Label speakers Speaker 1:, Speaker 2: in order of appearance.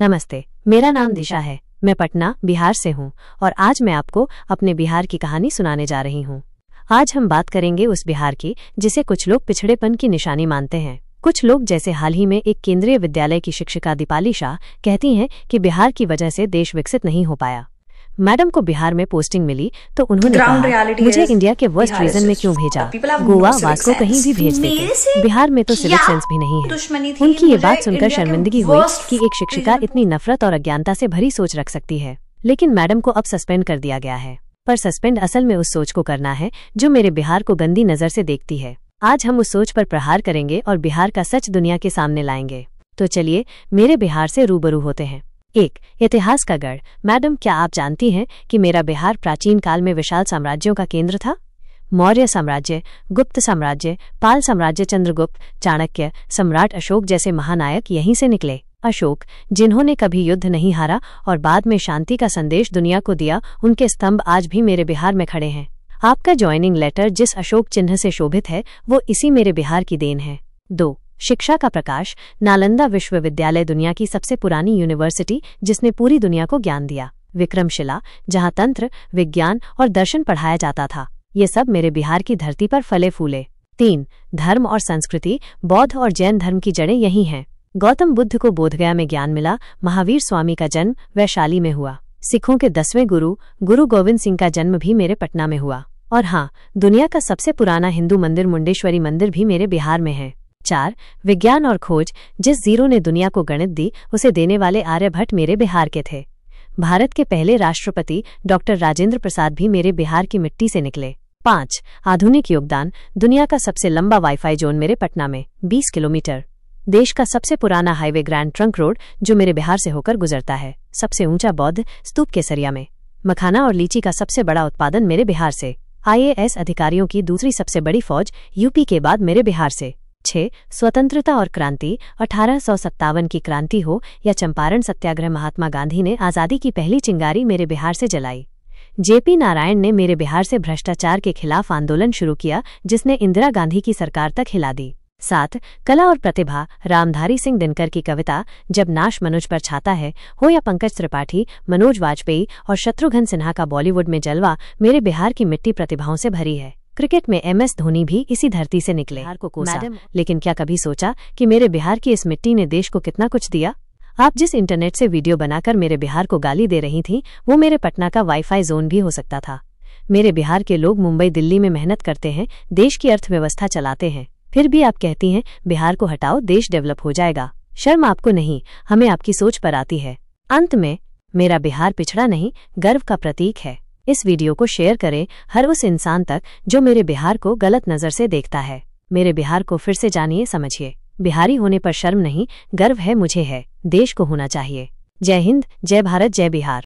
Speaker 1: नमस्ते, मेरा नाम दिशा है। मैं पटना, बिहार से हूँ और आज मैं आपको अपने बिहार की कहानी सुनाने जा रही हूँ। आज हम बात करेंगे उस बिहार की जिसे कुछ लोग पिछड़ेपन की निशानी मानते हैं। कुछ लोग, जैसे हाल ही में एक केंद्रीय विद्यालय की शिक्षिका दीपाली शाह, कहती हैं कि बिहार की वजह से देश विकसित नहीं हो पाया। मैडम को बिहार में पोस्टिंग मिली तो उन्होंने कहा, मुझे इंडिया के वर्स्ट रीजन में क्यों भेजा, गोवा, वास्को कहीं भी भेज देते, बिहार में तो सिविक सेंस भी नहीं है। उनकी ये बात सुनकर शर्मिंदगी हुई कि एक शिक्षिका इतनी नफरत और अज्ञानता से भरी सोच रख सकती है। लेकिन मैडम को अब सस्पेंड कर दिया गया है। पर सस्पेंड असल में उस सोच को करना है जो मेरे बिहार को गंदी नजर से देखती है। आज हम उस सोच पर प्रहार करेंगे और बिहार का सच दुनिया के सामने लाएंगे। तो चलिए मेरे बिहार से रूबरू होते हैं। 1. इतिहास का गढ़। मैडम, क्या आप जानती हैं कि मेरा बिहार प्राचीन काल में विशाल साम्राज्यों का केंद्र था? मौर्य साम्राज्य, गुप्त साम्राज्य, पाल साम्राज्य, चंद्रगुप्त, चाणक्य, सम्राट अशोक जैसे महानायक यहीं से निकले। अशोक, जिन्होंने कभी युद्ध नहीं हारा और बाद में शांति का संदेश दुनिया को दिया, उनके स्तंभ आज भी मेरे बिहार में खड़े हैं। आपका ज्वाइनिंग लेटर जिस अशोक चिन्ह से शोभित है वो इसी मेरे बिहार की देन है। 2. शिक्षा का प्रकाश। नालंदा विश्वविद्यालय दुनिया की सबसे पुरानी यूनिवर्सिटी जिसने पूरी दुनिया को ज्ञान दिया। विक्रमशिला, जहां तंत्र, विज्ञान और दर्शन पढ़ाया जाता था। ये सब मेरे बिहार की धरती पर फले फूले। 3. धर्म और संस्कृति। बौद्ध और जैन धर्म की जड़ें यही हैं। गौतम बुद्ध को बोधगया में ज्ञान मिला। महावीर स्वामी का जन्म वैशाली में हुआ। सिखों के 10वें गुरु गोविंद सिंह का जन्म भी मेरे पटना में हुआ। और हाँ, दुनिया का सबसे पुराना हिंदू मंदिर मुंडेश्वरी मंदिर भी मेरे बिहार में है। 4. विज्ञान और खोज। जिस जीरो ने दुनिया को गणित दी उसे देने वाले आर्यभट्ट मेरे बिहार के थे। भारत के पहले राष्ट्रपति डॉक्टर राजेंद्र प्रसाद भी मेरे बिहार की मिट्टी से निकले। 5. आधुनिक योगदान। दुनिया का सबसे लंबा वाईफाई जोन मेरे पटना में 20 किलोमीटर। देश का सबसे पुराना हाईवे ग्रैंड ट्रंक रोड जो मेरे बिहार से होकर गुजरता है। सबसे ऊंचा बौद्ध स्तूप केसरिया में। मखाना और लीची का सबसे बड़ा उत्पादन मेरे बिहार से। IAS अधिकारियों की दूसरी सबसे बड़ी फौज यूपी के बाद मेरे बिहार से। 6. स्वतंत्रता और क्रांति। 1857 की क्रांति हो या चंपारण सत्याग्रह, महात्मा गांधी ने आज़ादी की पहली चिंगारी मेरे बिहार से जलाई। JP नारायण ने मेरे बिहार से भ्रष्टाचार के खिलाफ आंदोलन शुरू किया जिसने इंदिरा गांधी की सरकार तक हिला दी। 7. कला और प्रतिभा। रामधारी सिंह दिनकर की कविता जब नाश मनुज पर छाता है हो या पंकज त्रिपाठी, मनोज वाजपेयी और शत्रुघ्न सिन्हा का बॉलीवुड में जलवा, मेरे बिहार की मिट्टी प्रतिभाओं से भरी है। क्रिकेट में MS धोनी भी इसी धरती से निकले। बिहार को कोसा, लेकिन क्या कभी सोचा कि मेरे बिहार की इस मिट्टी ने देश को कितना कुछ दिया? आप जिस इंटरनेट से वीडियो बनाकर मेरे बिहार को गाली दे रही थीं, वो मेरे पटना का वाईफाई जोन भी हो सकता था। मेरे बिहार के लोग मुंबई, दिल्ली में मेहनत करते हैं, देश की अर्थव्यवस्था चलाते हैं, फिर भी आप कहती हैं बिहार को हटाओ, देश डेवलप हो जाएगा। शर्म आपको नहीं, हमें आपकी सोच पर आती है। अंत में, मेरा बिहार पिछड़ा नहीं, गर्व का प्रतीक है। इस वीडियो को शेयर करें हर उस इंसान तक जो मेरे बिहार को गलत नजर से देखता है। मेरे बिहार को फिर से जानिए, समझिए। बिहारी होने पर शर्म नहीं, गर्व है मुझे है, देश को होना चाहिए। जय हिंद, जय भारत, जय बिहार।